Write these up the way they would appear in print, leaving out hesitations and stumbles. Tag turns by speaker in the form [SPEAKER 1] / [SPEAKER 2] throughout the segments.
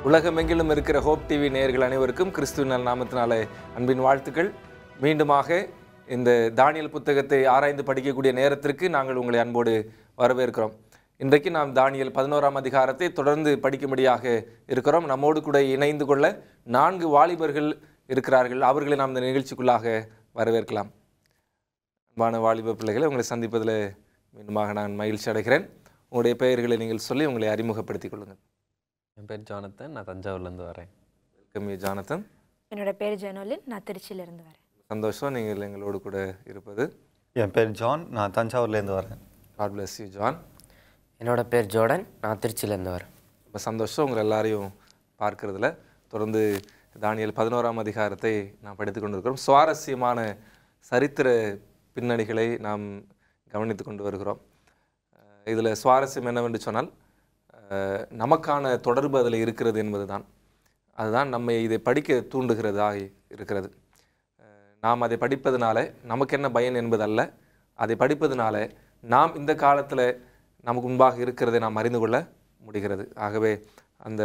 [SPEAKER 1] உலகமெங்கிலும் இருக்கிற hope TV நேயர்கள் அனைவருக்கும் கிறிஸ்துவின் நாமத்தினாலே அன்பின் வாழ்த்துக்கள். மீண்டுமாக இந்த தானியேல் புத்தகத்தை ஆராய்ந்து படிக்கக்கூடிய நேரத்திற்கு நாங்கள் உங்களை அன்போடு வரவேற்கிறோம். இன்றைக்கு நாம் தானியேல் 11ஆம் அதிகாரத்தை தொடர்ந்து படிக்கும்படியாக இருக்கிறோம். நம்மோடு கூட இணைந்து கொள்ள 4 வாலிபர்கள் இருக்கிறார்கள். அவர்களை நாம் இந்த நிகழ்ச்சிக்குள்ளாக வரவேற்கலாம். அன்பான வாலிப பிள்ளைகளை உங்களை சந்திப்பதில் மீண்டுமாக நான் மகிழ்ச்சி அடைகிறேன். உங்களுடைய பெயர்களை நீங்கள் சொல்லி உங்களை அறிமுகப்படுத்திக் கொள்ளுங்கள்.
[SPEAKER 2] என் பேர் ஜானத்தன், நான் தஞ்சாவூர்லேருந்து வரேன்.
[SPEAKER 1] Welcome Jonathan.
[SPEAKER 3] என்னோட பேர் ஜெனோலின், நான் திருச்சியிலேருந்து வரேன்.
[SPEAKER 1] சந்தோஷம் நீங்கள் எங்களோடு கூட இருப்பது.
[SPEAKER 4] என் பேர் ஜான், நான் தஞ்சாவூர்லேருந்து வரேன்.
[SPEAKER 1] God bless you John.
[SPEAKER 5] என்னோட பேர் ஜோர்டன், நான் திருச்சியிலேருந்து வரேன்.
[SPEAKER 1] ரொம்ப சந்தோஷம் உங்களை எல்லாரையும் பார்க்கறதுல. தொடர்ந்து தானியேல் 11ஆம் அதிகாரத்தை நாம் படித்து கொண்டிருக்கிறோம். சுவாரஸ்யமான சரித்திர பின்னணிகளை நாம் கவனித்து கொண்டு வருகிறோம். இதில் சுவாரஸ்யம் என்னவென்று சொன்னால் நமக்கான தொடர்பு அதில் இருக்கிறது என்பது தான். அதுதான் நம்மை இதை படிக்க தூண்டுகிறதாக இருக்கிறது. நாம் அதை படிப்பதனால நமக்கு என்ன பயன் என்பதல்ல, அதை படிப்பதனால நாம் இந்த காலத்தில் நமக்கு முன்பாக இருக்கிறதை நாம் அறிந்து கொள்ள முடிகிறது. ஆகவே அந்த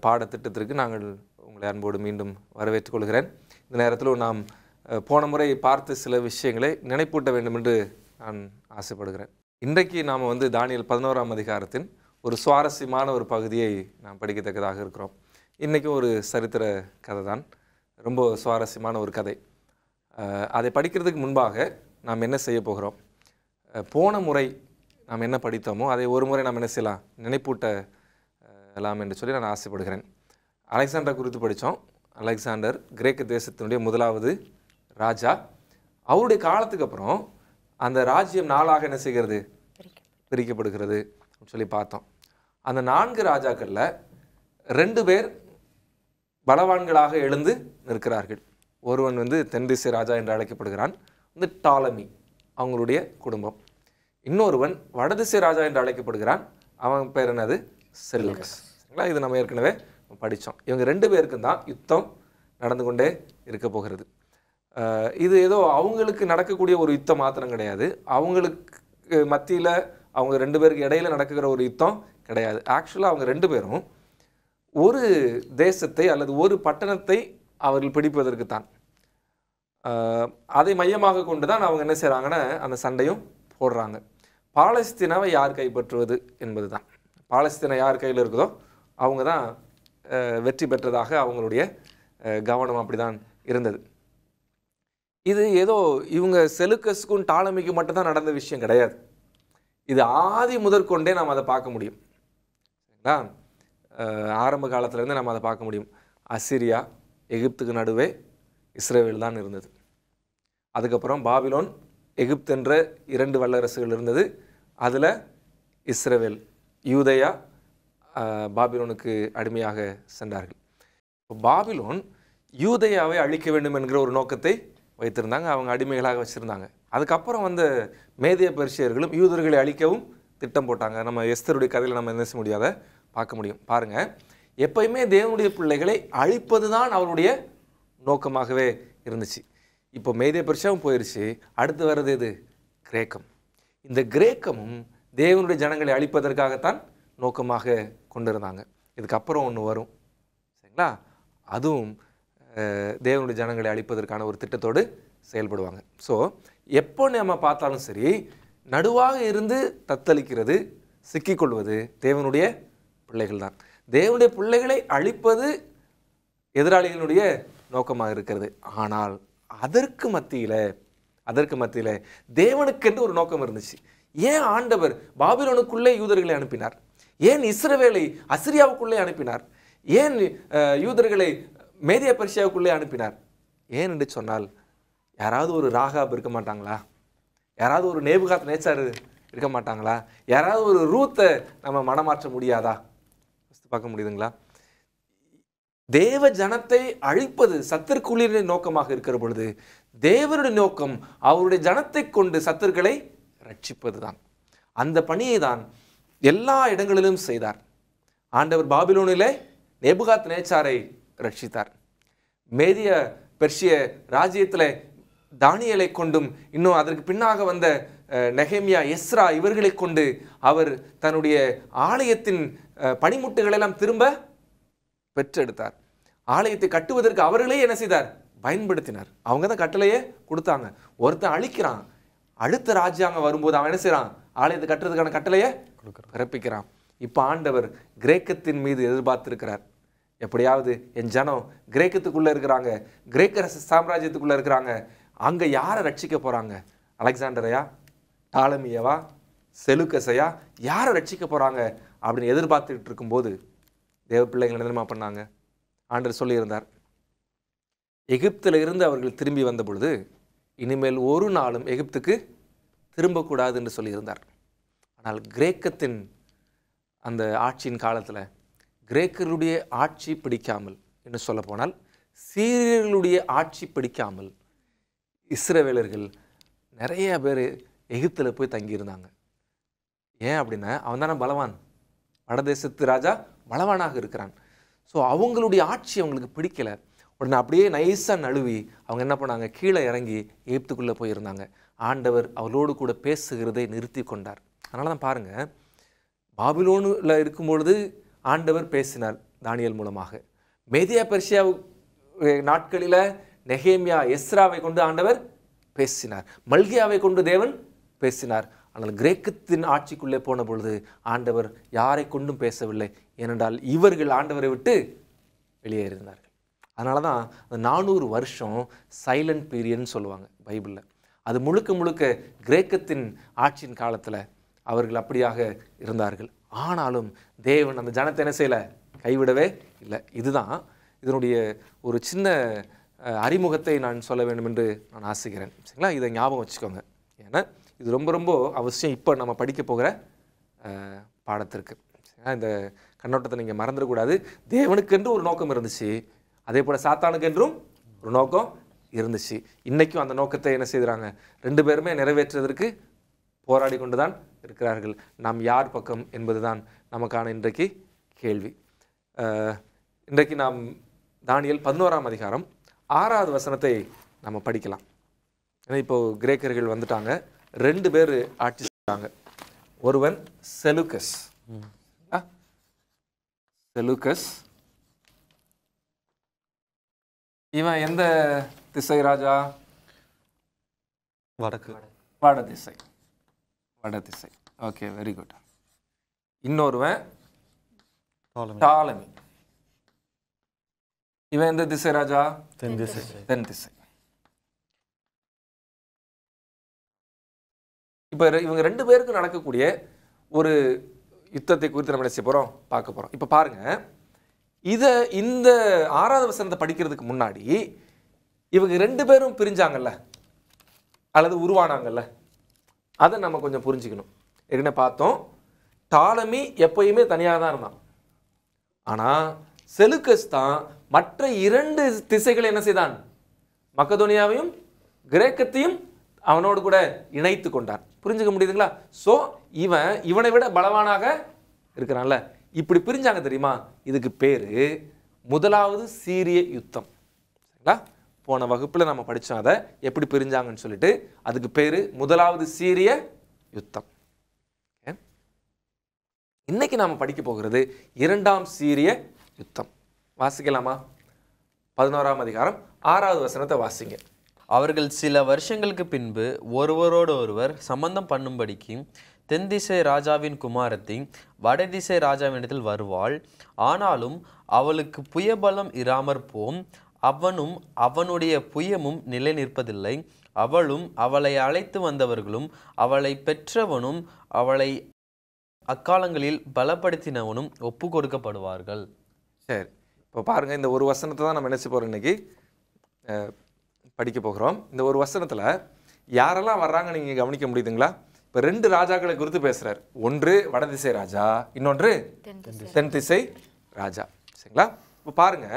[SPEAKER 1] பாடத்திட்டத்திற்கு நாங்கள் உங்களை அன்போடு மீண்டும் வரவேற்றுக் கொள்கிறேன். இந்த நேரத்தில் நாம் போன முறை பார்த்த சில விஷயங்களை நினைப்பூட்ட வேண்டும் என்று நான் ஆசைப்படுகிறேன். இன்றைக்கு நாம் தானியேல் 11ஆம் அதிகாரத்தின் ஒரு சுவாரஸ்யமான ஒரு பகுதியை நாம் படிக்கத்தக்கதாக இருக்கிறோம். இன்றைக்கும் ஒரு சரித்திர கதை தான், ரொம்ப சுவாரஸ்யமான ஒரு கதை. அதை படிக்கிறதுக்கு முன்பாக நாம் என்ன செய்ய போகிறோம், போன முறை நாம் என்ன படித்தோமோ அதை ஒரு முறை நாம் என்ன செய்யலாம், நினைப்பூட்டலாம் என்று சொல்லி நான் ஆசைப்படுகிறேன். அலெக்சாண்டர் குறித்து படித்தோம். அலெக்சாண்டர் கிரேக்க தேசத்தினுடைய முதலாவது ராஜா. அவருடைய காலத்துக்கு அப்புறம் அந்த ராஜ்யம் 4ஆக என்ன செய்கிறது, பிரிக்கப்படுகிறது சொல்லி பார்த்தோம். அந்த 4 ராஜாக்களில் 2 பேர் பலவான்களாக எழுந்து நிற்கிறார்கள். ஒருவன் தென்திசை ராஜா என்று அழைக்கப்படுகிறான், டாலமி, அவங்களுடைய குடும்பம். இன்னொருவன் வடதிசை ராஜா என்று அழைக்கப்படுகிறான், அவன் பேர் என்னது, செலூக்கஸ். இது நம்ம ஏற்கனவே படித்தோம். இவங்க 2 பேருக்கும் தான் யுத்தம் நடந்து கொண்டே இருக்க போகிறது. இது ஏதோ அவங்களுக்கு நடக்கக்கூடிய ஒரு யுத்தம் மாத்திரம் கிடையாது, அவங்களுக்கு மத்தியில் அவங்க 2 பேருக்கு இடையில நடக்கிற ஒரு யுத்தம் கிடையாது. ஆக்சுவலாக அவங்க 2 பேரும் ஒரு தேசத்தை அல்லது ஒரு பட்டணத்தை அவர்கள் பிடிப்பதற்கு தான், அதை மையமாக கொண்டு தான் அவங்க என்ன செய்கிறாங்கன்னா அந்த சண்டையும் போடுறாங்க. பாலஸ்தீனாவை யார் கைப்பற்றுவது என்பது தான். பாலஸ்தீனா யார் கையில் இருக்குதோ அவங்க தான் வெற்றி பெற்றதாக அவங்களுடைய கவனம் அப்படி தான் இருந்தது. இது ஏதோ இவங்க செலுக்கஸுக்கும் டாலமிக்கும் மட்டும்தான் நடந்த விஷயம் கிடையாது. இது ஆதி முதற்கொண்டே நாம் அதை பார்க்க முடியும். சரிங்களா? ஆரம்ப காலத்திலேருந்து நம்ம அதை பார்க்க முடியும். அசிரியா, எகிப்துக்கு நடுவே இஸ்ரேல் தான் இருந்தது. அதுக்கப்புறம் பாபிலோன், எகிப்து என்ற 2 வல்லரசுகள் இருந்தது. அதில் இஸ்ரேல், யூதேயா பாபிலோனுக்கு அடிமையாக சென்றார்கள். பாபிலோன் யூதேயாவை அழிக்க வேண்டும் என்கிற ஒரு நோக்கத்தை வைத்திருந்தாங்க, அவங்க அடிமைகளாக வச்சுருந்தாங்க. அதுக்கப்புறம் மேதிய பெர்ஷியர்களும் யூதர்களை அழிக்கவும் திட்டம் போட்டாங்க. நம்ம எஸ்தருடைய கதையில் நம்ம என்ன செய்ய முடியாத பார்க்க முடியும். பாருங்கள், எப்பயுமே தேவனுடைய பிள்ளைகளை அழிப்பது தான் அவருடைய நோக்கமாகவே இருந்துச்சு. இப்போ மேதிய பெர்ஷியாவும் போயிடுச்சு, அடுத்து வர்றது எது, கிரேக்கம். இந்த கிரேக்கமும் தேவனுடைய ஜனங்களை அழிப்பதற்காகத்தான் நோக்கமாக கொண்டிருந்தாங்க. இதுக்கப்புறம் ஒன்று வரும், சரிங்களா, அதுவும் தேவனுடைய ஜனங்களை அழிப்பதற்கான ஒரு திட்டத்தோடு செயல்படுவாங்க. ஸோ எப்போ நம்ம பார்த்தாலும் சரி, நடுவாக இருந்து தத்தளிக்கிறது, சிக்கிக்கொள்வது தேவனுடைய பிள்ளைகள் தான். தேவனுடைய பிள்ளைகளை அழிப்பது எதிராளிகளுடைய நோக்கமாக இருக்கிறது. ஆனால் அதற்கு மத்தியில் தேவனுக்கென்று ஒரு நோக்கம் இருந்துச்சு. ஏன் ஆண்டவர் பாபிலோனுக்குள்ளே யூதர்களை அனுப்பினார்? ஏன் இஸ்ரவேலை அசிரியாவுக்குள்ளே அனுப்பினார்? ஏன் யூதர்களை மேதிய பெர்ஷியாவுக்குள்ளே அனுப்பினார்? ஏன் என்று சொன்னால், யாராவது ஒரு ராகாப் இருக்க மாட்டாங்களா? யாராவது ஒரு நேபுகாத் நேச்சார் இருக்க மாட்டாங்களா? யாராவது ஒரு ரூத்தை நம்ம மனமாற்ற முடியாதா? பார்க்க முடியுதுங்களா? தேவ ஜனத்தை அழிப்பது சத்துருக்குள்ளிய நோக்கமாக இருக்கிற பொழுது, தேவனுடைய நோக்கம் அவருடைய ஜனத்தை கொண்டு சத்துருக்களை ரட்சிப்பது தான். அந்த பணியை தான் எல்லா இடங்களிலும் செய்தார். ஆண்டவர் பாபிலோனிலே நேபுகாத் நேச்சாரை ரட்சித்தார். மேதிய பெர்ஷிய ராஜ்யத்தில் தானியேலை கொண்டும் இன்னும் அதற்கு பின்னாக வந்த நெகேமியா, எஸ்ரா இவர்களை கொண்டு அவர் தன்னுடைய ஆலயத்தின் பணிமுட்டுகளெல்லாம் திரும்ப பெற்றெடுத்தார். ஆலயத்தை கட்டுவதற்கு அவர்களே என்ன செய்தார்? பயன்படுத்தினார். அவங்க தான் கட்டளையே கொடுத்தாங்க. ஒருத்தன் அழிக்கிறான், அடுத்த ராஜ்யாங்க வரும்போது அவன் என்ன செய்யறான்? ஆலயத்தை கட்டுறதுக்கான கட்டளையை பிறப்பிக்கிறான். இப்போ ஆண்டவர் கிரேக்கத்தின் மீது எதிர்பார்த்திருக்கிறார். எப்படியாவது என் ஜனம் கிரேக்கத்துக்குள்ள இருக்கிறாங்க, கிரேக்க சாம்ராஜ்யத்துக்குள்ள இருக்கிறாங்க, அங்க யாரை ரட்சிக்க போறாங்க? அலெக்சாண்டரையா, டாலமியவா, செலுக்கஸையா, யாரை ரட்சிக்க போறாங்க அப்படின்னு எதிர்பார்த்துக்கிட்டு இருக்கும்போது தேவ பிள்ளைகள் என்ன பண்ணாங்க? ஆண்டவர் சொல்லியிருந்தார், எகிப்தில் இருந்து அவர்கள் திரும்பி வந்த பொழுது இனிமேல் ஒரு நாளும் எகிப்துக்கு திரும்பக்கூடாது என்று சொல்லியிருந்தார். ஆனால் கிரேக்கத்தின் அந்த ஆட்சியின் காலத்தில் கிரேக்கர்களுடைய ஆட்சி பிடிக்காமல், என்று சொல்ல போனால் சீரியர்களுடைய ஆட்சி பிடிக்காமல் இஸ்ரவேலர்கள் நிறைய பேர் எகிப்தில் போய் தங்கியிருந்தாங்க. ஏன் அப்படின்னா அவன் தானே பலவான், வடதேசத்து ராஜா பலவானாக இருக்கிறான். ஸோ அவங்களுடைய ஆட்சி அவங்களுக்கு பிடிக்கல. உடனே அப்படியே நைஸாக நழுவி அவங்க என்ன பண்ணாங்க? கீழே இறங்கி எகிப்துக்குள்ளே போயிருந்தாங்க. ஆண்டவர் அவளோடு கூட பேசுகிறதை நிறுத்தி கொண்டார். அதனால தான் பாருங்கள், பாபிலோனில் இருக்கும்பொழுது ஆண்டவர் பேசினார் தானியேல் மூலமாக. மேதியா பெர்சியா நாட்களில் நெகேமியா எஸ்ராவை கொண்டு ஆண்டவர் பேசினார், மல்கியாவை கொண்டு தேவன் பேசினார். ஆனால் கிரேக்கத்தின் ஆட்சிக்குள்ளே போன பொழுது ஆண்டவர் யாரை கொண்டும் பேசவில்லை. ஏனென்றால் இவர்கள் ஆண்டவரை விட்டு வெளியேறினார்கள். அதனால தான் அந்த 400 வருஷம் சைலண்ட் பீரியட்னு சொல்லுவாங்க பைபிளில். அது முழுக்க முழுக்க கிரேக்கத்தின் ஆட்சியின் காலத்தில் அவர்கள் அப்படியாக இருந்தார்கள். ஆனாலும் தேவன் அந்த ஜனத்தை என்ன செய்யலை? கைவிடவே இல்லை. இதுதான் இதனுடைய ஒரு சின்ன அறிமுகத்தை நான் சொல்ல வேண்டும் என்று நான் ஆசைக்கிறேன். சரிங்களா? இதை ஞாபகம் வச்சுக்கோங்க. ஏன்னா இது ரொம்ப ரொம்ப அவசியம் இப்போ நம்ம படிக்க போகிற பாடத்திற்கு. இந்த கண்ணோட்டத்தை நீங்கள் மறந்துடக்கூடாது. தேவனுக்கென்று ஒரு நோக்கம் இருந்துச்சு, அதே போல் சாத்தானுக்கென்றும் ஒரு நோக்கம் இருந்துச்சு. இன்றைக்கும் அந்த நோக்கத்தை என்ன செய்கிறாங்க? 2 பேருமே நிறைவேற்றுவதற்கு போராடி கொண்டு தான் இருக்கிறார்கள். நாம் யார் பக்கம் என்பது தான் நமக்கான இன்றைக்கு கேள்வி. இன்றைக்கு நாம் தானியேல் 11ஆம் அதிகாரம் 6வது வசனத்தை நம்ம படிக்கலாம். ஏன்னா இப்போது கிரேக்கர்கள் வந்துட்டாங்க, 2 பேர் ஆட்சி செய்கிறாங்க. ஒருவன் செலுக்கஸ். செலுக்கஸ் இவன் எந்த திசை ராஜா?
[SPEAKER 4] வடக்கு.
[SPEAKER 1] வட திசை. வட திசை. Okay, very good. இன்னொருவன் டாலமி. இவன் எந்த திசை ராஜா?
[SPEAKER 4] தென் திசை.
[SPEAKER 1] தென் திசை. இப்போ இவங்க 2 பேருக்கும் நடக்கக்கூடிய ஒரு யுத்தத்தை குறித்து நம்ம என்ன போகிறோம்? பார்க்க போகிறோம். இப்போ பாருங்க, இந்த 6வது வசனத்தை படிக்கிறதுக்கு முன்னாடி இவங்க 2 பேரும் பிரிஞ்சாங்கல்ல அல்லது உருவானாங்கல்ல, அதை நம்ம கொஞ்சம் புரிஞ்சுக்கணும். ஏற்கனவே பார்த்தோம், டாலமி எப்பயுமே தனியாக தான் இருந்தான். ஆனால் செலுக்கஸ் தான் மற்ற 2 திசைகளை என்ன செய்தான்? மக்கதோனியாவையும் கிரேக்கத்தையும் அவனோடு கூட இணைத்து கொண்டான். புரிஞ்சுக்க முடியுதுங்களா? ஸோ இவனை விட பலவானாக இருக்கிறான்ல. இப்படி பிரிஞ்சாங்க தெரியுமா? இதுக்கு பேர் முதலாவது சீரிய யுத்தம். சரிங்களா? போன வகுப்பில் நம்ம படித்தோம் அதை எப்படி பிரிஞ்சாங்கன்னு சொல்லிட்டு. அதுக்கு பேர் முதலாவது சீரிய யுத்தம். இன்னைக்கு நாம் படிக்க போகிறது 2ஆம் சீரிய யுத்தம். வாசிக்கலாமா? 11ஆம் அதிகாரம் 6வது வசனத்தை வாசிங்க.
[SPEAKER 2] அவர்கள் சில வருஷங்களுக்கு பின்பு ஒருவரோடு ஒருவர் சம்பந்தம் பண்ணும்படிக்கு தென்திசை ராஜாவின் குமாரத்தி வடதிசை ராஜாவினிடத்தில் வருவாள். ஆனாலும் அவளுக்கு புயபலம் இராமற் போம். அவனும் அவனுடைய புயமும் நிலை நிற்பதில்லை. அவளும் அவளை அழைத்து வந்தவர்களும் அவளை பெற்றவனும் அவளை அக்காலங்களில் பலப்படுத்தினவனும் ஒப்பு கொடுக்கப்படுவார்கள்.
[SPEAKER 1] சரி, இப்போ பாருங்க, இந்த ஒரு வசனத்தை தான் நம்ம நினைச்சு போகிறோம் இன்னைக்கு படிக்க போகிறோம். இந்த ஒரு வசனத்தில் யாரெல்லாம் வர்றாங்க நீங்கள் கவனிக்க முடியுதுங்களா? இப்போ 2 ராஜாக்களை குறித்து பேசுகிறார். ஒன்று வடதிசை ராஜா, இன்னொன்று தென் திசை ராஜா. சரிங்களா? இப்போ பாருங்க,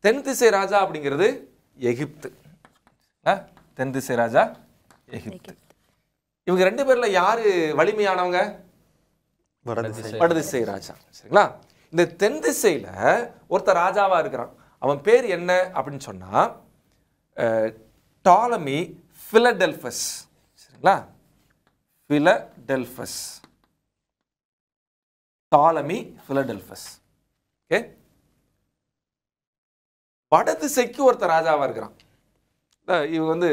[SPEAKER 1] தென் திசை ராஜா அப்படிங்கிறது எகிப்து. தென் திசை ராஜா எகிப்து. இவங்க 2 பேர்ல யாரு வலிமையானவங்க? வடதிசை ராஜா. சரிங்களா? இந்த தென் திசையில ஒருத்தர் ராஜாவா இருக்கிறான். அவன் பேர் என்ன அப்படின்னு சொன்னா டாலமி பிலடெல்பஸ். சரிங்களா? பிலடெல்பஸ். டாலமி பிலடெல்பஸ். ஓகே, வடதிசைக்கு ஒருத்தர் ராஜாவாக இருக்கிறான். இவங்க வந்து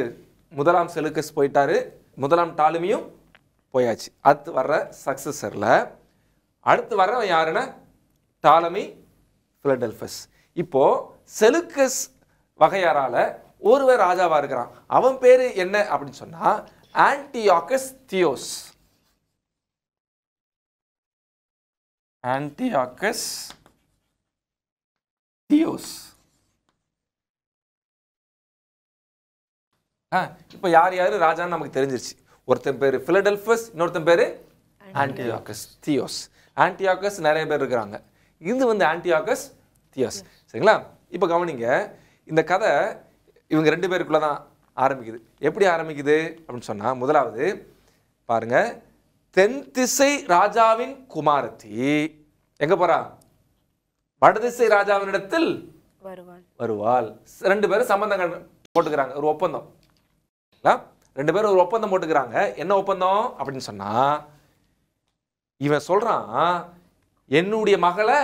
[SPEAKER 1] முதலாம் செலுக்கஸ் போயிட்டாரு, முதலாம் டாலமியும் போயாச்சு. அடுத்து வர்ற சக்சஸரில் அடுத்து வர்றவன் யாருன்னா டாலமி பிலடெல்பஸ். இப்போ செலுக்கஸ் வகையாரால ஒருவர் ராஜாவா இருக்கிறான். அவன் பேரு என்ன அப்படின்னு சொன்னா ஆன்டியாகஸ் தியோஸ். ஆன்டியாகஸ் தியோஸ். இப்போ யார் யாரு ராஜான்னு நமக்கு தெரிஞ்சிருச்சு. ஒருத்தன் பேரு பிலடெல்பஸ், இன்னொருத்தன் பேரு ஆன்டியாகஸ் தியோஸ். ஆன்டியாகஸ் நிறைய பேர் இருக்கிறாங்க. இது வந்து ஆன்டியாகஸ் தியோஸ். சரிங்களா? இப்போ கவனிங்க, இந்த கதை இவங்க 2 பேருக்குள்ள தான் ஆரம்பிக்குது. எப்படி ஆரம்பிக்குது அப்படின்னு சொன்னா, முதலாவது பாருங்க, தென் திசை ராஜாவின் குமாரத்தி எங்க போறா? வடதிசை ராஜாவினிடத்தில் வருவாள். 2 பேரும் சம்பந்தம் போட்டுக்கிறாங்க, ஒரு ஒப்பந்தம். 2 பேரும் ஒரு ஒப்பந்தம் போட்டுக்கிறாங்க. என்ன ஒப்பந்தம் அப்படின்னு சொன்னா, இவன் சொல்றான் என்னுடைய மகளை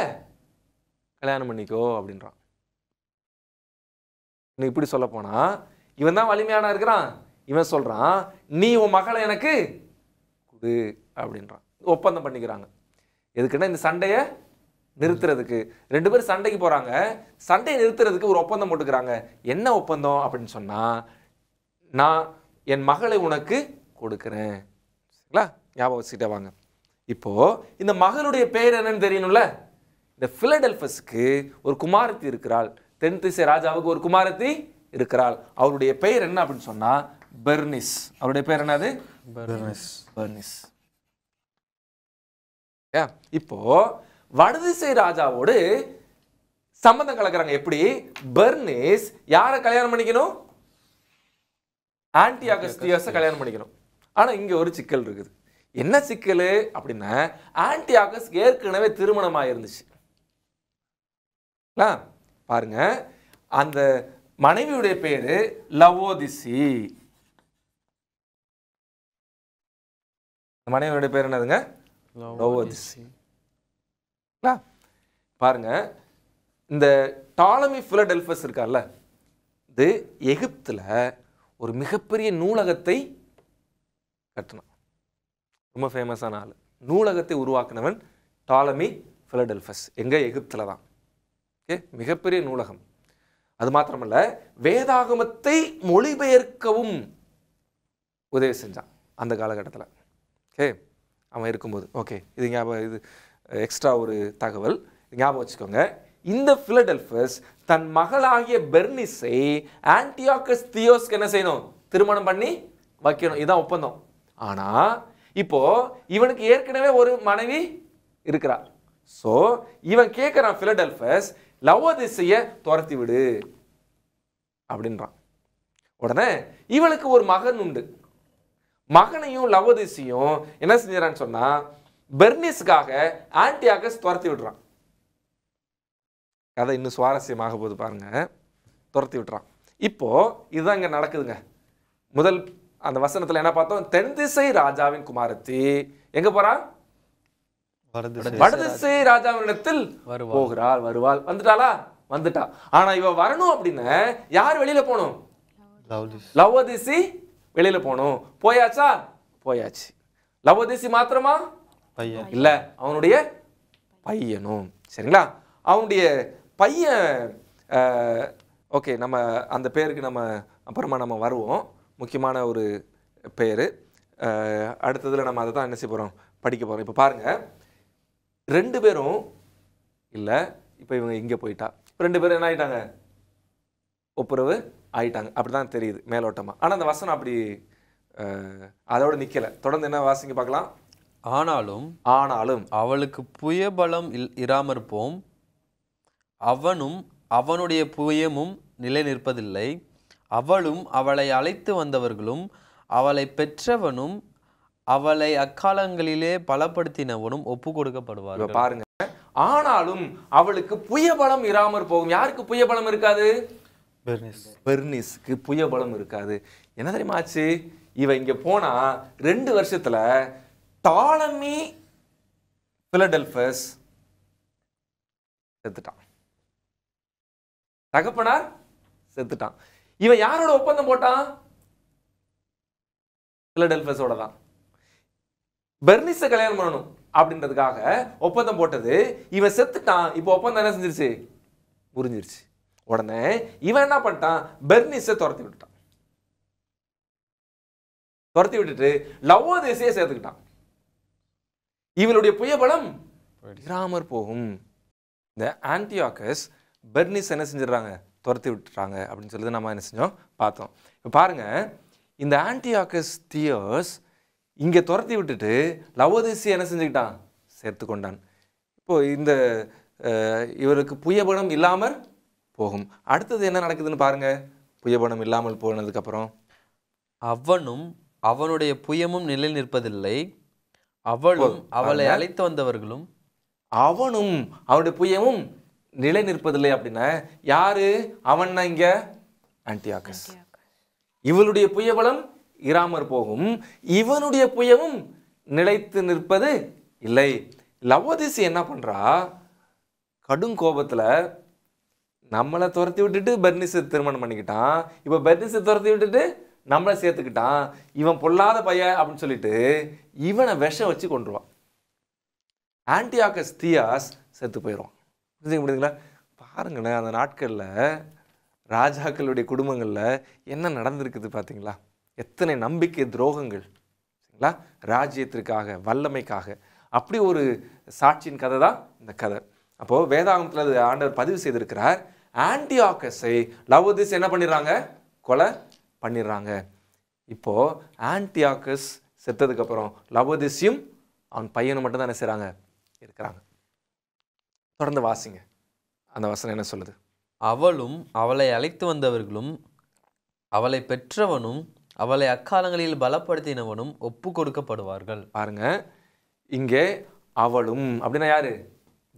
[SPEAKER 1] கல்யாணம் பண்ணிக்கோ அப்படின்றான். இப்படி சொல்ல போனா இவன் தான் வலிமையான இருக்கிறான். இவன் சொல்றான் நீ உன் மகளை எனக்கு கொடு அப்படின்றான். ஒப்பந்தம் பண்ணிக்கிறாங்க. எதுக்குன்னா இந்த சண்டையை நிறுத்துறதுக்கு. 2 பேரும் சண்டைக்கு போறாங்க. சண்டையை நிறுத்துறதுக்கு ஒரு ஒப்பந்தம் போட்டுக்கிறாங்க. என்ன ஒப்பந்தம் அப்படின்னு சொன்னா, நான் என் மகளை உனக்கு கொடுக்கிறேன். சரிங்களா? ஞாபகம் வச்சுக்கிட்டே வாங்க. இப்போ இந்த மகளுடைய பெயர் என்னன்னு தெரியணும்ல. இந்த பிலடெல்பஸ்க்கு ஒரு குமாரத்தி இருக்கிறாள். தென் திசை ராஜாவுக்கு ஒரு குமாரத்தி இருக்கிறாள். அவருடைய பெயர் என்ன அப்படின்னு சொன்னா பெர்னிஸ். அவருடைய பெயர் என்னது? பெர்னிஸ். இப்போ வடதிசை ராஜாவோடு சம்பந்தம் கலக்கிறாங்க. எப்படி? பெர்னிஸ் யாரை கல்யாணம் பண்ணிக்கணும்? ஆன்டியாகஸ் தியோஸை கல்யாணம் பண்ணிக்கணும். ஆனா இங்க ஒரு சிக்கல் இருக்குது. என்ன சிக்கல் அப்படின்னா, ஆன்டியாகஸ் ஏற்கனவே திருமணமாக இருந்துச்சு. பாருங்க, அந்த மனைவியுடைய பேரு லவோதிசி. மனைவியுடைய பேர் என்னதுங்க? லவோதிசி. பாருங்க, இந்த டாலமி பிலடெல்பஸ் இருக்கார்ல, இது எகிப்துல ஒரு மிகப்பெரிய நூலகத்தை கட்டினான். ரொம்ப ஃபேமஸான ஆள். நூலகத்தை உருவாக்கினவன் டாலமி பிலடெல்பஸ். எங்க? எகிப்துல தான். ஓகே, மிகப்பெரிய நூலகம். அது மாத்திரமல்ல, வேதாகமத்தை மொழிபெயர்க்கவும் உதவி செஞ்சான் அந்த காலகட்டத்தில். ஓகே, அவன் இருக்கும்போது. ஓகே, இது ஞாபகம், இது எக்ஸ்ட்ரா ஒரு தகவல் ஞாபகம் வச்சுக்கோங்க. இந்த பிலடெல்பஸ் தன் மகளாகிய பெர்னிஸை ஆன்டியாகஸ் தியோஸ்க்கு என்ன செய்யணும்? திருமணம் பண்ணி வைக்கணும். இதுதான் ஒப்பந்தம். ஆனா இப்போ இவனுக்கு ஏற்கனவே ஒரு மனைவி இருக்கிறார். சோ இவன் கேட்கிறான் பிலடெல்பஸ், லவோதிசையை துரத்தி விடு அப்படின்றான். உடனே இவனுக்கு ஒரு மகன் உண்டு. மகனையும் லவோதிசையும் என்ன செஞ்சான்னு சொன்னா, பெர்னிஸ்க்காக ஆன்டியாகஸ் துரத்தி விடுறான். கதை இன்னும் சுவாரஸ்யமாக போது பாருங்க. துரத்தி விட்டுறான். இப்போ இதுதான் இங்க நடக்குதுங்க. முதல் அந்த வசனத்துல என்ன பார்த்தோம்? தென் திசை ராஜாவின் குமாரத்தி எங்க போறான்? வடதிசை ராஜாவினிடத்தில் வருவாள். வந்துட்டாளா? வந்துட்டா. ஆனா இவ வரணும் அப்படின்னு யார் வெளியில போகணும்? லவோதிசி வெளியில போகணும். போயாச்சா? போயாச்சு. லவோதிசி மாத்திரமா? இல்ல, அவனுடைய பையனும். சரிங்களா? அவனுடைய பையன். ஓகே, நம்ம அந்த பேருக்கு நம்ம அப்புறமா நம்ம வருவோம். முக்கியமான ஒரு பேர். அடுத்ததுல நம்ம அதை தான் என்ன செய்ய போறோம்? படிக்க போறோம். இப்போ பாருங்க, 2 பேரும் இல்லை, இப்போ இவங்க இங்கே போயிட்டா. 2 பேரும் என்ன ஆயிட்டாங்க? ஒப்புரவு ஆயிட்டாங்க. அப்படிதான் தெரியுது மேலோட்டமா. ஆனால் அந்த வசனம் அப்படி அதோட நிக்கல. தொடர்ந்து என்ன வாசிங்க பார்க்கலாம்.
[SPEAKER 2] ஆனாலும் அவளுக்கு புயபலம் இராமற்போம், அவனும் அவனுடைய புயமும் நிலை நிற்பதில்லை. அவளும் அவளை அழைத்து வந்தவர்களும் அவளை பெற்றவனும் அவளை அக்காலங்களிலே பலப்படுத்தினவனும் ஒப்பு கொடுக்கப்படுவார்.
[SPEAKER 1] பாருங்க, ஆனாலும் அவளுக்கு புயபலம் இராமற் போகும். யாருக்கு புயபலம் இருக்காது? பெர்னிஸ்க்கு புயபலம் இருக்காது. என்ன தெரியுமா ஆச்சு? இவ இங்க போனா 2 வருஷத்துல டாலமி பிலடெல்பஸ் செத்துட்டான். தகப்பனார் செத்துட்டான். இவன் யாரோட ஒப்பந்தம் போட்டான்? பிலடெல்பஸோட தான். பெர்னிஸை கல்யாணம் பண்ணணும் அப்படின்றதுக்காக ஒப்பந்தம் போட்டது. இவன் செத்துட்டான். இப்போ ஒப்பந்தம் என்ன செஞ்சிருச்சு? புரிஞ்சிருச்சு. உடனே இவன் என்ன பண்ணிட்டான்? பெர்னிஸை துரத்தி விட்டுட்டான். துரத்தி விட்டுட்டு லவோதேசியை சேர்த்துக்கிட்டான். இவளுடைய புயபலம் இராமற் போகும். இந்த ஆன்டியோகஸ் பெர்னிஸ் என்ன செஞ்சிடறாங்க? துரத்தி விட்டுறாங்க அப்படின்னு சொல்லி நம்ம என்ன செஞ்சோம் பார்த்தோம். இப்போ பாருங்க, இந்த ஆன்டியோகஸ் தியோஸ் இங்கே துரத்தி விட்டுட்டு லவோதேசி என்ன செஞ்சுக்கிட்டான்? சேர்த்து கொண்டான். இப்போ இந்த இவருக்கு புயபலம் இல்லாமல் போகும். அடுத்தது என்ன நடக்குதுன்னு பாருங்க. புயபலம் இல்லாமல் போனதுக்கப்புறம்
[SPEAKER 2] அவனும் அவனுடைய புயமும் நிலை நிற்பதில்லை, அவளும் அவளை அழைத்து வந்தவர்களும்.
[SPEAKER 1] அவனும் அவனுடைய புயமும் நிலை நிற்பதில்லை அப்படின்னா யாரு அவன்? இங்க ஆன்டியோகஸ். இவளுடைய புயபலம் இராமற் போகும், இவனுடைய புயமும் நிலைத்து நிற்பது இல்லை. லவோதிசி என்ன பண்றா? கடும் கோபத்துல நம்மளை துரத்தி விட்டுட்டு பெர்னிஸை திருமணம் பண்ணிக்கிட்டான். இப்போ பெர்னிஸை துரத்தி விட்டுட்டு நம்மளை சேர்த்துக்கிட்டான். இவன் பொல்லாத பையன் அப்படின்னு சொல்லிட்டு இவனை விஷம் வச்சு கொண்டுருவான். ஆன்டியோகஸ் தியாஸ் செத்து போயிடுவான். புரிஞ்சுங்களா? பாருங்களேன், அந்த நாட்களில் ராஜாக்களுடைய குடும்பங்களில் என்ன நடந்திருக்குது பார்த்தீங்களா? எத்தனை நம்பிக்கை துரோகங்கள் சரிங்களா? ராஜ்யத்திற்காக, வல்லமைக்காக. அப்படி ஒரு சாட்சியின் கதை தான் இந்த கதை. அப்போது வேதாகமத்தில் அது ஆண்டவர் பதிவு செய்திருக்கிறார். ஆன்டியோகஸை லவோதிஸ் என்ன பண்ணிடுறாங்க? கொலை பண்ணிடுறாங்க. இப்போது ஆன்டியோகஸ் செத்ததுக்கப்புறம் லவோதிஸையும் அவன் பையனும் மட்டும் தான் என்ன செய்கிறாங்க? இருக்கிறாங்க. தொடர்ந்து வாசிங்க, அந்த வசனம் என்ன சொல்லுது?
[SPEAKER 2] அவளும் அவளை அழைத்து வந்தவர்களும் அவளை பெற்றவனும் அவளை அக்காலங்களில் பலப்படுத்தினவனும் ஒப்பு கொடுக்கப்படுவார்கள்.
[SPEAKER 1] பாருங்க, இங்கே அவளும் அப்படின்னா யாரு?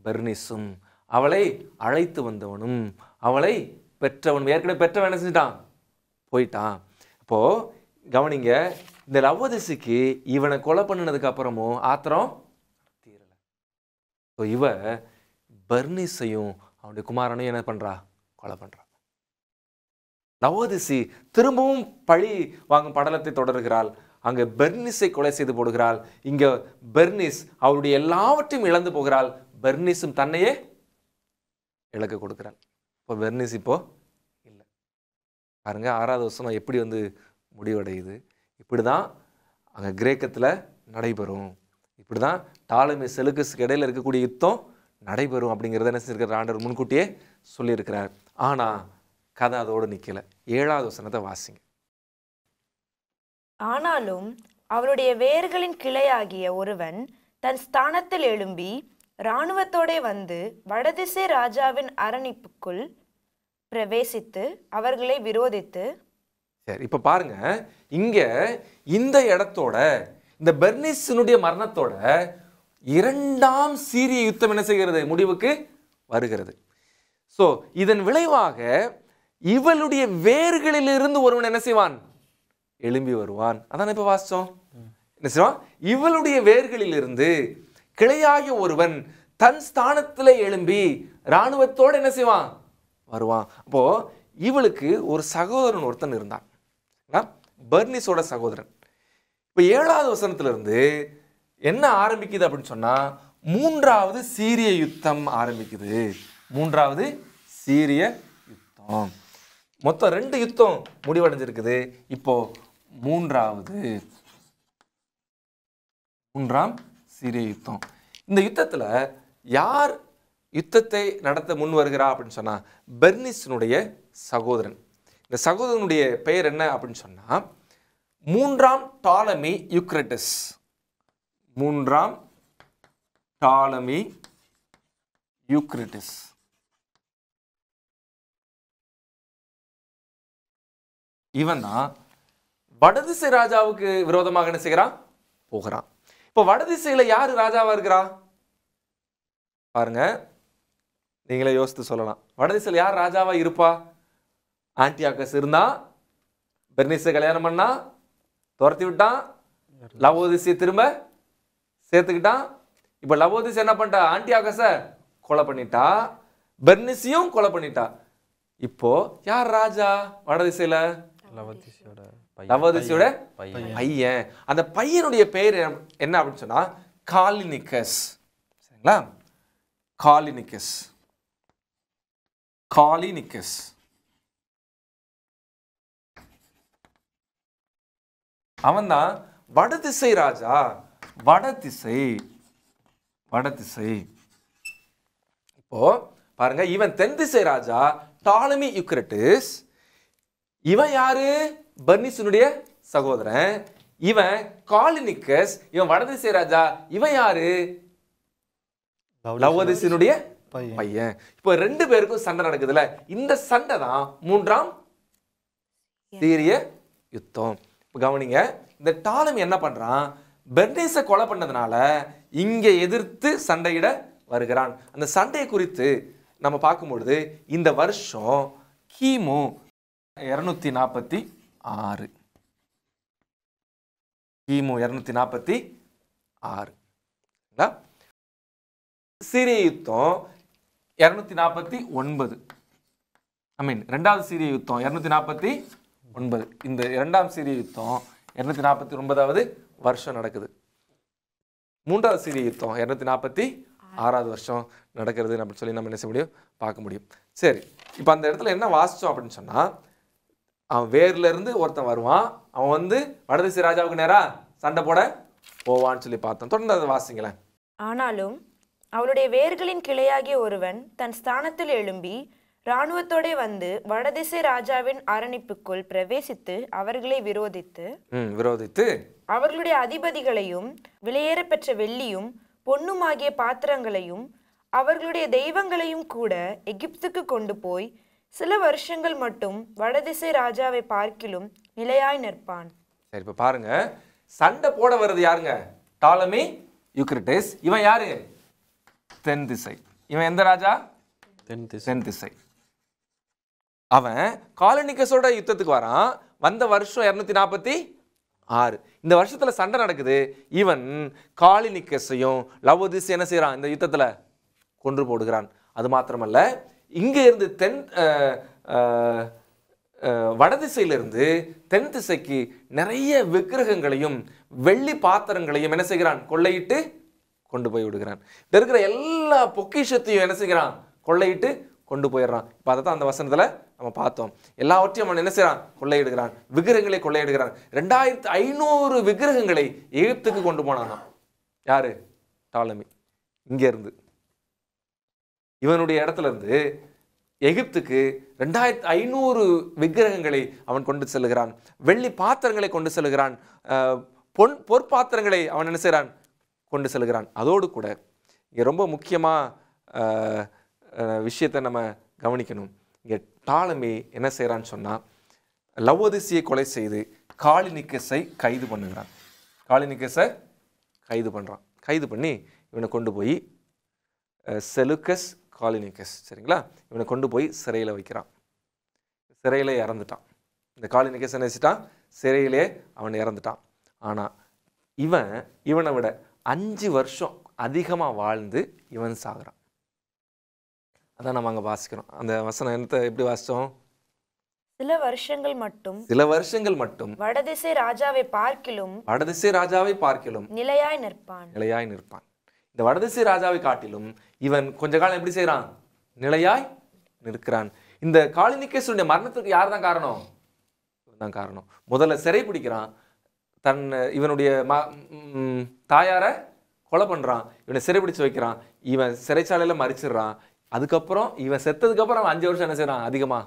[SPEAKER 1] பெர்னிஸும். அவளை அழைத்து வந்தவனும் அவளை பெற்றவனும். ஏற்கனவே பெற்றவன் என்ன செஞ்சிட்டான்? போயிட்டான். அப்போ கவனிங்க, இந்த லவோதிசிக்கு இவனை கொலை பண்ணினதுக்கு அப்புறமும் ஆத்திரம் தீரல. இவ பெர்னிஸையும் அவனுடைய குமாரனையும் என்ன பண்றா? கொலை பண்றா. லவோதிசி திரும்பவும் பழி வாங்கும் படலத்தை தொடர்கிறாள். அங்க பெர்னிஸை கொலை செய்து போடுகிறாள். இங்க பெர்னிஸ் அவருடைய எல்லாவற்றையும் இழந்து போகிறாள். பெர்னிஸும் தன்னையே இழக்க கொடுக்கிறாள். இப்போ பெர்னிஸ் இப்போ இல்லை. பாருங்க, 6வது வருஷம் எப்படி வந்து முடிவடையுது. இப்படிதான் அங்க கிரேக்கத்துல நடைபெறும். இப்படிதான் டாலமி செலுக்கஸுக்கு இடையில இருக்கக்கூடிய யுத்தம் நடைபெறும் அப்படிங்கிறத என்ன செஞ்சிருக்கிற ஆண்டவர் முன்கூட்டியே சொல்லியிருக்கிறார். ஆனா கதை அதோடு நிக்கல. 7வது வசனத்தை வாசிங்க.
[SPEAKER 3] ஆனாலும் அவருடைய வேர்களின் கிளையாகிய ஒருவன் தன் ஸ்தானத்தில் எழும்பி இராணுவத்தோட வந்து வடதிசை ராஜாவின் அரணிப்புக்குள் பிரவேசித்து அவர்களை விரோதித்து.
[SPEAKER 1] சரி, இப்ப பாருங்க, இங்க இந்த இடத்தோட இந்த பெர்னிஸினுடைய மரணத்தோட 2ஆம் சீரிய யுத்தம் என்ன செய்கிறது? முடிவுக்கு வருகிறது. சோ இதன் விளைவாக இவளுடைய வேர்களிலிருந்து ஒருவன் என்ன செய்வான்? எழும்பி வருவான். அதான் இப்ப வாசிச்சோம். என்ன செய்வான்? இவளுடைய வேர்களிலிருந்து கிளையாகிய ஒருவன் தன் ஸ்தானத்துல எழும்பி இராணுவத்தோடு என்ன செய்வான்? வருவான். அப்போ இவளுக்கு ஒரு சகோதரன் ஒருத்தன் இருந்தான், பெர்னிஸோட சகோதரன். இப்ப 7வது வசனத்துல இருந்து என்ன ஆரம்பிக்குது அப்படின்னு சொன்னா 3வது சீரிய யுத்தம் ஆரம்பிக்குது. 3வது சீரிய யுத்தம். மொத்தம் 2 யுத்தம் முடிவடைஞ்சிருக்குது. இப்போ 3ஆம் சீரிய யுத்தம். இந்த யுத்தத்துல யார் யுத்தத்தை நடத்த முன் வருகிறா அப்படின்னு சொன்னா பெர்னிஸினுடைய சகோதரன். இந்த சகோதரனுடைய பெயர் என்ன அப்படின்னு சொன்னா 3ஆம் டாலமி யூக்ரட்டிஸ். 3ஆம் டாலமி யூக்ரட்டிஸ். இவன் தான் வடதிசை ராஜாவுக்கு விரோதமாக என்ன செய்கிறான்? போகிறான். இப்ப வடதிசையில யாரு ராஜாவா இருக்கிறா? பாருங்க, நீங்களே யோசித்து சொல்லலாம். வடதிசையில் யார் ராஜாவா இருப்பா? ஆன்டியோகஸ் இருந்தா, பெர்னிஸை கல்யாணம் பண்ணா, துரத்தி விட்டான், லவோதிசியை திரும்ப சேர்த்துக்கிட்டான். இப்ப லவோதிசி என்ன பண்ணிட்டா? ஆன்டியோகஸை கொலை பண்ணிட்டா, பெர்னிஸையும் கொலை பண்ணிட்டா. இப்போ யார் ராஜா வடதிசையில?
[SPEAKER 2] லவதிசியோட
[SPEAKER 1] லவதிசியோட
[SPEAKER 2] பையன்.
[SPEAKER 1] பையன். அந்த பையனுடைய பெயர் என்ன அப்படின்னு சொன்னா காலினிக்கஸ். சரிங்களா? காலினிக்கஸ். காலினிக்கஸ். அவன்தான் வடதிசை ராஜா. வடதிசை. வடதிசை. இப்போ பாருங்க, இவன் தென் திசை ராஜா டாலமி யூக்ரட்டிஸ். இவன் யாரு? பர்னிசுனுடைய சகோதரன். இவன் காலினிக்கஸ். இவன் வடதிசை ராஜா. இவன் யாரு? லவதிசினுடைய பையன். இப்போ ரெண்டு பேருக்கும் சண்டை நடக்குதுல, இந்த சண்டை தான் மூன்றாம் சீரிய யுத்தம். கவனிங்க, இந்த டாலமி என்ன பண்றான்? பெர்னிஸை கொலை பண்ணதுனால இங்க எதிர்த்து சண்டையிட வருகிறான். அந்த சண்டையை குறித்து நம்ம பார்க்கும்பொழுது இந்த வருஷம் கிமு 246. கிமு 246. சீரிய யுத்தம் 249. ரெண்டாவது சீரிய யுத்தம் 249. இந்த இரண்டாம் சீரிய யுத்தம் 249வது வருஷம் நடக்குது. மூன்றாவது சீரிய யுத்தம் 246வது வருஷம் நடக்கிறது அப்படின்னு சொல்லி நம்ம என்ன செய்ய முடியும்? பார்க்க முடியும். சரி, இப்போ அந்த இடத்துல என்ன வாசிச்சோம் அப்படின்னு சொன்னா, அவன் வேர்ல இருந்து ஒருத்தன் வருவான். அவன் வந்து வடதிசை ராஜாவுக்கு நேரா சண்டை போட போவான்னு சொல்லி பார்த்தோம். தொடர்ந்து அதை வாசிங்களேன்.
[SPEAKER 3] ஆனாலும் அவளுடைய வேர்களின் கிளையாகிய ஒருவன் தன் ஸ்தானத்தில் எழும்பி இராணுவத்தோட வந்து வடதிசை ராஜாவின் அரணிப்புக்குள் பிரவேசித்து அவர்களை விரோதித்து அவர்களுடைய அதிபதிகளையும் விலையேற பெற்ற வெள்ளியும் பொன்னுமாகிய பாத்திரங்களையும் அவர்களுடைய தெய்வங்களையும் கூட எகிப்துக்கு கொண்டு போய் சில வருஷங்கள் மட்டும் வடதிசை ராஜாவை பார்க்கிலும் நிலையாய் நிற்பான்.
[SPEAKER 1] சரி, இப்ப பாருங்க, சண்டை போட வர்றது யாருங்க? டாலமி யூக்ரட்டிஸ். இவன் யாரு? தென் திசை. இவன் எந்த ராஜா? தென் திசை. அவன் காலினிக்கஸோட யுத்தத்துக்கு வரான். வந்த வருஷம் 246. இந்த வருஷத்துல சண்டை நடக்குது. இவன் காலினிக்கஸையும் லவோதிஸ் என்ன செய்யறான்? இந்த யுத்தத்துல கொன்று போடுகிறான். அது மாத்திரமல்ல, இங்க இருந்து வடதிசையிலிருந்து தென் திசைக்கு நிறைய விக்கிரகங்களையும் வெள்ளி பாத்திரங்களையும் என்ன செய்கிறான்? கொள்ளையிட்டு கொண்டு போய் விடுகிறான். இருக்கிற எல்லா பொக்கிஷத்தையும் என்ன செய்கிறான்? கொள்ளையிட்டு கொண்டு போயிடுறான். இப்போ அதை தான் அந்த வசனத்துல நம்ம பார்த்தோம். எல்லாவற்றையும் அவன் என்ன செய்யறான்? கொள்ளையிடுகிறான். விக்கிரகங்களை கொள்ளையிடுகிறான். 2500 விக்கிரகங்களை எகிப்துக்கு கொண்டு போனான். யாரு? டாலமி. இங்க இருந்து இவனுடைய இடத்துல இருந்து எகிப்துக்கு 2500 விக்கிரகங்களை அவன் கொண்டு செல்லுகிறான். வெள்ளி பாத்திரங்களை கொண்டு செல்லுகிறான். பொற்பாத்திரங்களை அவன் என்ன செய்கிறான்? கொண்டு செல்கிறான். அதோடு கூட இங்க ரொம்ப முக்கியமா விஷயத்தை நம்ம கவனிக்கணும். இங்க டாலமி என்ன செய்யறான்னு சொன்னா, லவோதிசியை கொலை செய்து காலினிக்கஸை கைது பண்ணுகிறான். காலினிக்கஸை கைது பண்றான். கைது பண்ணி இவனை கொண்டு போய் செலுக்கஸ் காலினிக்கஸ், சரிங்களா, இவனை கொண்டு போய் சிறையில் வைக்கிறான். சிறையில் இறந்துட்டான். இந்த காலினிக்கஸ் என்ன செஞ்சிட்டான்? சிறையிலே அவன் இறந்துட்டான். ஆனால் இவனை விட 5 வருஷம் அதிகமாக வாழ்ந்து இவன் சாகுறான். அதான் நம்ம அங்கே வாசிக்கிறோம். அந்த வசனம் என்னத்தை எப்படி வாசித்தோம்?
[SPEAKER 3] சில வருஷங்கள் மட்டும் வடதிசை ராஜாவை பார்க்கிலும் நிலையாய் நிற்பான். இந்த வடதிசை ராஜாவை காட்டிலும் இவன் கொஞ்ச காலம் எப்படி செய்யறான்? நிலையாய் நிற்கிறான். இந்த காலினிக்கஸுடைய மரணத்துக்கு யார் தான் காரணம்? இவன் தான் காரணம். முதல்ல சிறை பிடிக்கிறான். இவனுடைய தாயாரை கொலை பண்றான். இவனை சிறை பிடிச்சு வைக்கிறான். இவன் சிறைச்சாலையில மறிச்சிடுறான். அதுக்கப்புறம் இவன் செத்ததுக்கு அப்புறம் அவன் 5 வருஷம் என்ன செய்யறான்? அதிகமா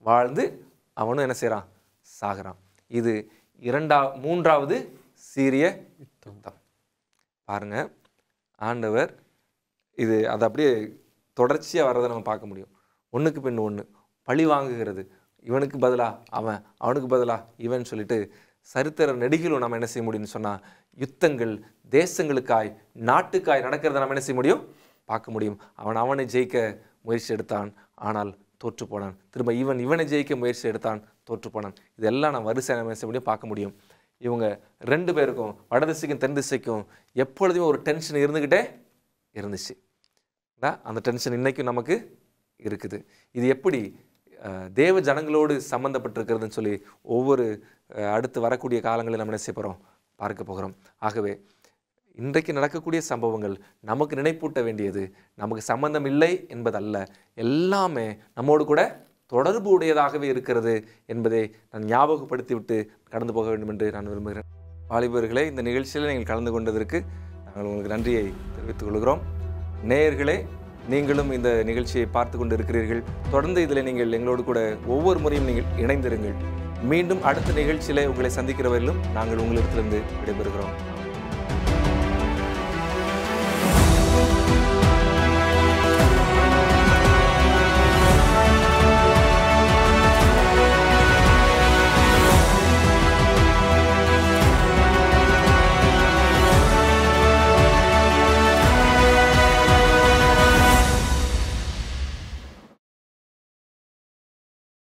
[SPEAKER 3] வாழ்ந்து அவனும் என்ன செய்யறான்? சாகுறான். இது மூன்றாவது சீரிய யுத்தம். பாருங்க, ஆண்டவர் இது அதை அப்படியே தொடர்ச்சியாக வர்றதை நம்ம பார்க்க முடியும். ஒன்றுக்கு பின் ஒன்று பழி வாங்குகிறது. இவனுக்கு பதிலாக அவன், அவனுக்கு பதிலாக இவன் சொல்லிட்டு சரித்திர நெடுகிலும் நம்ம என்ன செய்ய முடியும்னு சொன்னால், யுத்தங்கள் தேசங்களுக்காய் நாட்டுக்காய் நடக்கிறத நம்ம என்ன செய்ய முடியும்? பார்க்க முடியும். அவனை ஜெயிக்க முயற்சி எடுத்தான், ஆனால் தோற்று போனான். திரும்ப இவனை ஜெயிக்க முயற்சி எடுத்தான், தோற்று போனான். இதெல்லாம் நான் வரிசை நம்ம என்ன செய்ய முடியும்? பார்க்க முடியும். இவங்க 2 பேருக்கும், வடதிசைக்கும் தென் திசைக்கும் எப்பொழுதுமே ஒரு டென்ஷன் இருந்துக்கிட்டே இருந்துச்சு. அந்த டென்ஷன் இன்னைக்கும் நமக்கு இருக்குது. இது எப்படி தேவ ஜனங்களோடு சம்மந்தப்பட்டிருக்கிறதுன்னு சொல்லி ஒவ்வொரு அடுத்து வரக்கூடிய காலங்களில் நம்ம என்ன செய்ய போகிறோம், பார்க்க போகிறோம். ஆகவே இன்றைக்கு நடக்கக்கூடிய சம்பவங்கள் நமக்கு நினைப்பூட்ட வேண்டியது நமக்கு சம்பந்தம் இல்லை என்பதல்ல, எல்லாமே நம்மோடு கூட தொடர்பு உடையதாகவே இருக்கிறது என்பதை நான் ஞாபகப்படுத்தி விட்டு கடந்து போக வேண்டும் என்று நான் விரும்புகிறேன். வாலிபர்களே, இந்த நிகழ்ச்சியில் நீங்கள் கலந்து கொண்டதற்கு நாங்கள் உங்களுக்கு நன்றியை தெரிவித்துக் கொள்கிறோம். நேயர்களே, நீங்களும் இந்த நிகழ்ச்சியை பார்த்து கொண்டு இருக்கிறீர்கள். தொடர்ந்து இதில் நீங்கள் எங்களோடு கூட ஒவ்வொரு முறையும் நீங்கள் இணைந்திருங்கள். மீண்டும் அடுத்த நிகழ்ச்சியிலே உங்களை சந்திக்கிறவர்களும் நாங்கள் உங்களிடத்திலிருந்து விடைபெறுகிறோம்.